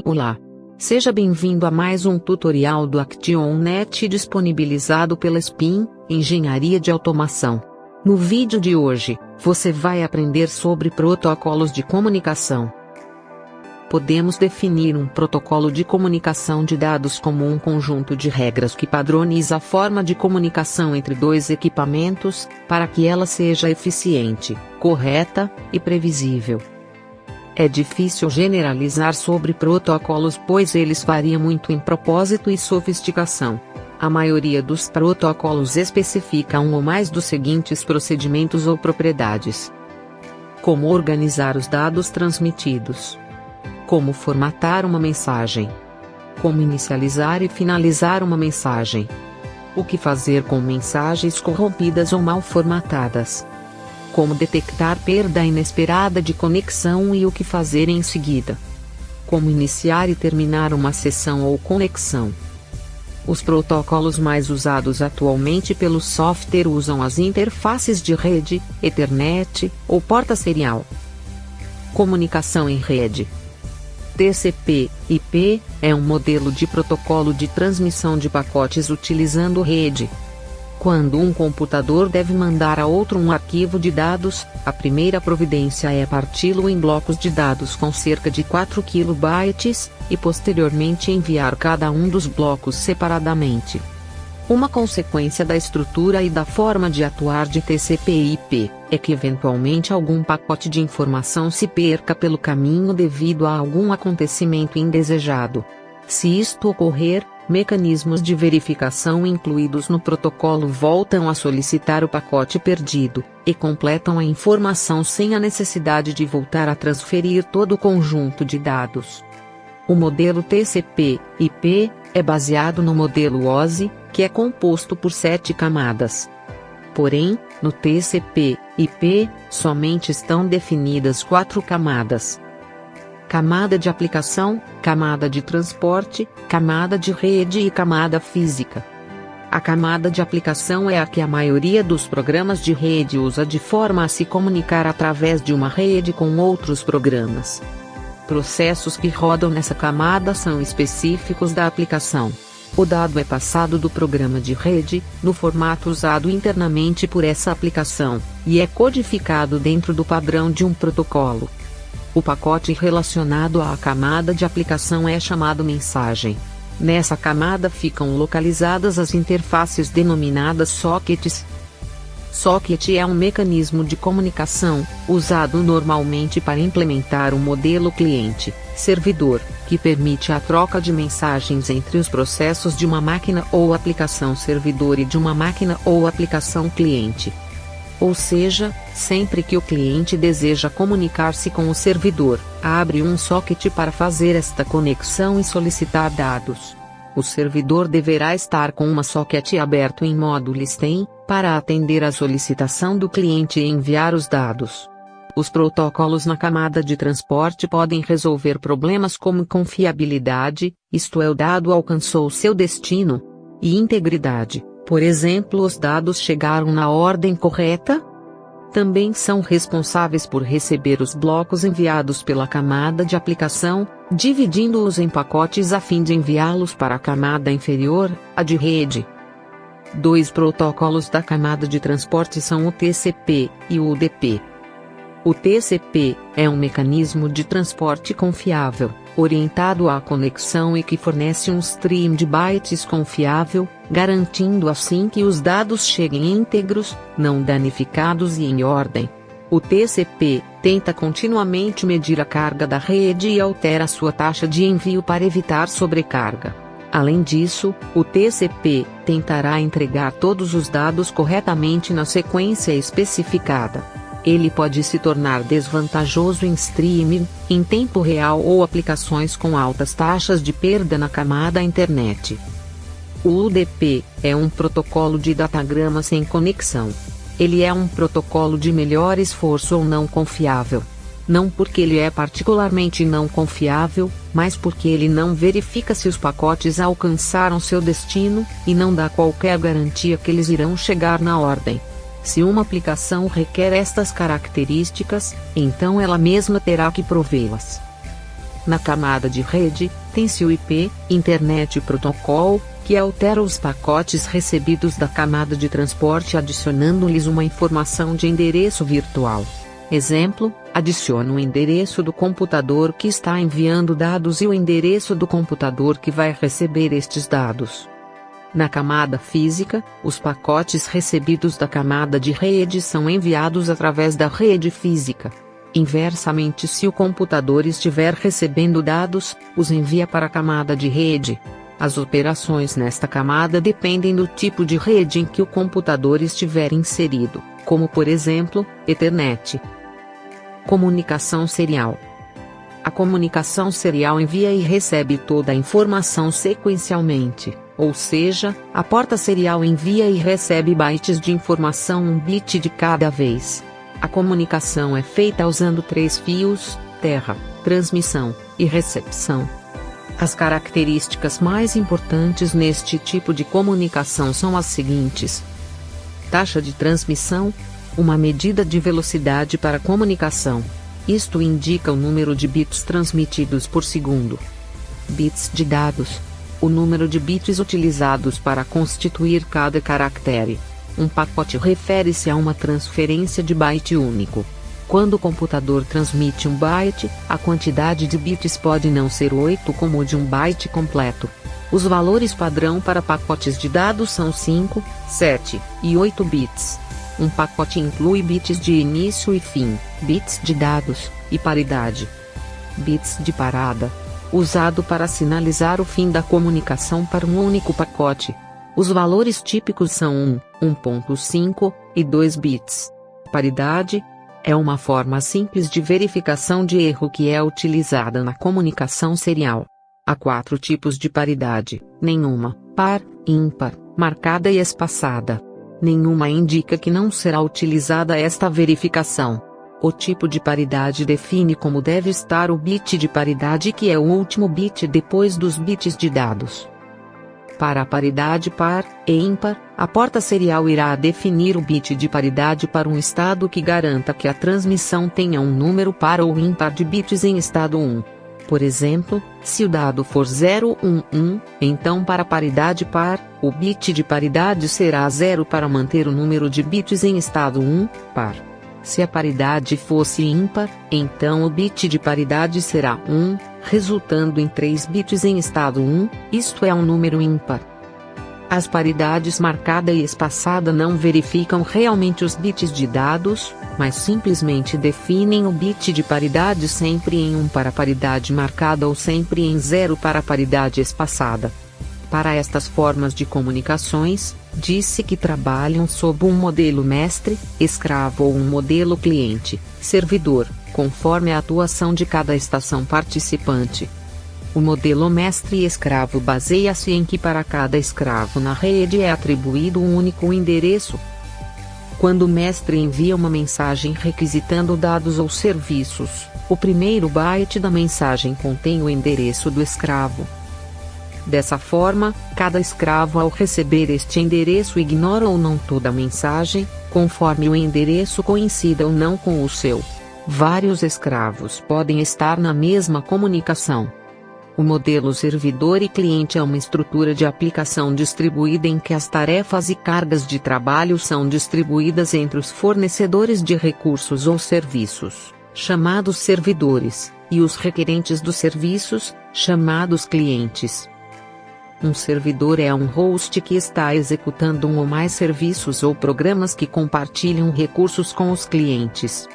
Olá! Seja bem-vindo a mais um tutorial do ActionNet disponibilizado pela SPIN, Engenharia de Automação. No vídeo de hoje, você vai aprender sobre protocolos de comunicação. Podemos definir um protocolo de comunicação de dados como um conjunto de regras que padroniza a forma de comunicação entre dois equipamentos, para que ela seja eficiente, correta e previsível. É difícil generalizar sobre protocolos pois eles variam muito em propósito e sofisticação. A maioria dos protocolos especifica um ou mais dos seguintes procedimentos ou propriedades: como organizar os dados transmitidos, como formatar uma mensagem, como inicializar e finalizar uma mensagem, o que fazer com mensagens corrompidas ou mal formatadas, como detectar perda inesperada de conexão e o que fazer em seguida, como iniciar e terminar uma sessão ou conexão. Os protocolos mais usados atualmente pelo software usam as interfaces de rede, Ethernet ou porta serial. Comunicação em rede. TCP/IP é um modelo de protocolo de transmissão de pacotes utilizando rede. Quando um computador deve mandar a outro um arquivo de dados, a primeira providência é parti-lo em blocos de dados com cerca de 4 KB, e posteriormente enviar cada um dos blocos separadamente. Uma consequência da estrutura e da forma de atuar de TCP/IP é que eventualmente algum pacote de informação se perca pelo caminho devido a algum acontecimento indesejado. Se isto ocorrer, mecanismos de verificação incluídos no protocolo voltam a solicitar o pacote perdido, e completam a informação sem a necessidade de voltar a transferir todo o conjunto de dados. O modelo TCP/IP é baseado no modelo OSI, que é composto por 7 camadas. Porém, no TCP/IP, somente estão definidas 4 camadas: camada de aplicação, camada de transporte, camada de rede e camada física. A camada de aplicação é a que a maioria dos programas de rede usa de forma a se comunicar através de uma rede com outros programas. Processos que rodam nessa camada são específicos da aplicação. O dado é passado do programa de rede, no formato usado internamente por essa aplicação, e é codificado dentro do padrão de um protocolo. O pacote relacionado à camada de aplicação é chamado mensagem. Nessa camada ficam localizadas as interfaces denominadas sockets. Socket é um mecanismo de comunicação, usado normalmente para implementar um modelo cliente-servidor, que permite a troca de mensagens entre os processos de uma máquina ou aplicação servidor e de uma máquina ou aplicação cliente. Ou seja, sempre que o cliente deseja comunicar-se com o servidor, abre um socket para fazer esta conexão e solicitar dados. O servidor deverá estar com uma socket aberto em modo Listen, para atender a solicitação do cliente e enviar os dados. Os protocolos na camada de transporte podem resolver problemas como confiabilidade, isto é, o dado alcançou seu destino, e integridade. Por exemplo, os dados chegaram na ordem correta? Também são responsáveis por receber os blocos enviados pela camada de aplicação, dividindo-os em pacotes a fim de enviá-los para a camada inferior, a de rede. Dois protocolos da camada de transporte são o TCP e o UDP. O TCP é um mecanismo de transporte confiável, orientado à conexão e que fornece um stream de bytes confiável, garantindo assim que os dados cheguem íntegros, não danificados e em ordem. O TCP tenta continuamente medir a carga da rede e altera sua taxa de envio para evitar sobrecarga. Além disso, o TCP tentará entregar todos os dados corretamente na sequência especificada. Ele pode se tornar desvantajoso em streaming, em tempo real ou aplicações com altas taxas de perda na camada internet. O UDP é um protocolo de datagrama sem conexão. Ele é um protocolo de melhor esforço ou não confiável. Não porque ele é particularmente não confiável, mas porque ele não verifica se os pacotes alcançaram seu destino, e não dá qualquer garantia que eles irão chegar na ordem. Se uma aplicação requer estas características, então ela mesma terá que provê-las. Na camada de rede, tem-se o IP, Internet Protocol, que altera os pacotes recebidos da camada de transporte adicionando-lhes uma informação de endereço virtual. Exemplo, adiciona o endereço do computador que está enviando dados e o endereço do computador que vai receber estes dados. Na camada física, os pacotes recebidos da camada de rede são enviados através da rede física. Inversamente, se o computador estiver recebendo dados, os envia para a camada de rede. As operações nesta camada dependem do tipo de rede em que o computador estiver inserido, como por exemplo, Ethernet. Comunicação serial. A comunicação serial envia e recebe toda a informação sequencialmente, ou seja, a porta serial envia e recebe bytes de informação, um bit de cada vez. A comunicação é feita usando 3 fios, terra, transmissão e recepção. As características mais importantes neste tipo de comunicação são as seguintes: taxa de transmissão, uma medida de velocidade para comunicação. Isto indica o número de bits transmitidos por segundo. Bits de dados, o número de bits utilizados para constituir cada caractere. Um pacote refere-se a uma transferência de byte único. Quando o computador transmite um byte, a quantidade de bits pode não ser 8 como o de um byte completo. Os valores padrão para pacotes de dados são 5, 7 e 8 bits. Um pacote inclui bits de início e fim, bits de dados, e paridade. Bits de parada, usado para sinalizar o fim da comunicação para um único pacote. Os valores típicos são 1, 1.5 e 2 bits. Paridade é uma forma simples de verificação de erro que é utilizada na comunicação serial. Há 4 tipos de paridade: nenhuma, par, ímpar, marcada e espaçada. Nenhuma indica que não será utilizada esta verificação. O tipo de paridade define como deve estar o bit de paridade, que é o último bit depois dos bits de dados. Para a paridade par e ímpar, a porta serial irá definir o bit de paridade para um estado que garanta que a transmissão tenha um número par ou ímpar de bits em estado 1. Por exemplo, se o dado for 011, então para a paridade par, o bit de paridade será 0 para manter o número de bits em estado 1, par. Se a paridade fosse ímpar, então o bit de paridade será 1, resultando em 3 bits em estado 1, isto é um número ímpar. As paridades marcada e espaçada não verificam realmente os bits de dados, mas simplesmente definem o bit de paridade sempre em 1 para a paridade marcada ou sempre em 0 para a paridade espaçada. Para estas formas de comunicações, disse que trabalham sob um modelo mestre-escravo ou um modelo cliente-servidor, conforme a atuação de cada estação participante. O modelo mestre-escravo baseia-se em que para cada escravo na rede é atribuído um único endereço. Quando o mestre envia uma mensagem requisitando dados ou serviços, o primeiro byte da mensagem contém o endereço do escravo. Dessa forma, cada escravo ao receber este endereço ignora ou não toda a mensagem, conforme o endereço coincida ou não com o seu. Vários escravos podem estar na mesma comunicação. O modelo servidor e cliente é uma estrutura de aplicação distribuída em que as tarefas e cargas de trabalho são distribuídas entre os fornecedores de recursos ou serviços, chamados servidores, e os requerentes dos serviços, chamados clientes. Um servidor é um host que está executando um ou mais serviços ou programas que compartilham recursos com os clientes.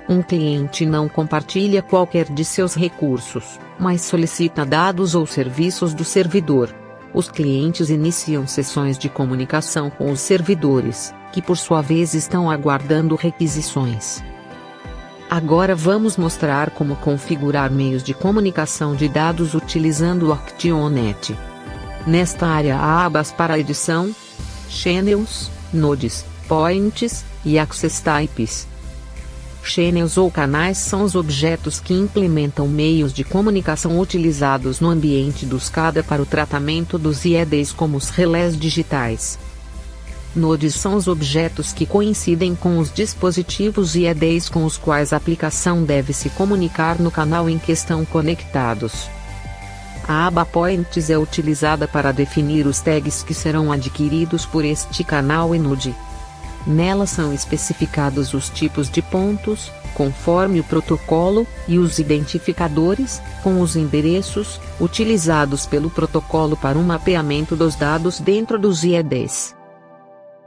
Um cliente não compartilha qualquer de seus recursos, mas solicita dados ou serviços do servidor. Os clientes iniciam sessões de comunicação com os servidores, que por sua vez estão aguardando requisições. Agora vamos mostrar como configurar meios de comunicação de dados utilizando o ActionNet. Nesta área há abas para edição, channels, nodes, points e access types. Channels ou canais são os objetos que implementam meios de comunicação utilizados no ambiente do SCADA para o tratamento dos IEDs, como os relés digitais. Nodes são os objetos que coincidem com os dispositivos e IDs com os quais a aplicação deve se comunicar no canal em que estão conectados. A aba Points é utilizada para definir os tags que serão adquiridos por este canal Node. Nela são especificados os tipos de pontos, conforme o protocolo, e os identificadores, com os endereços, utilizados pelo protocolo para o mapeamento dos dados dentro dos IDs.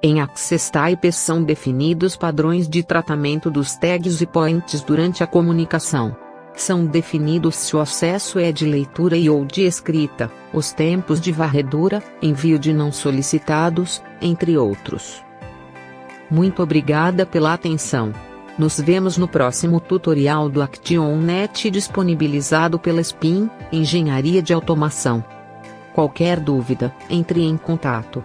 Em Access Types são definidos padrões de tratamento dos tags e points durante a comunicação. São definidos se o acesso é de leitura e ou de escrita, os tempos de varredura, envio de não solicitados, entre outros. Muito obrigada pela atenção. Nos vemos no próximo tutorial do ActionNet disponibilizado pela SPIN, Engenharia de Automação. Qualquer dúvida, entre em contato.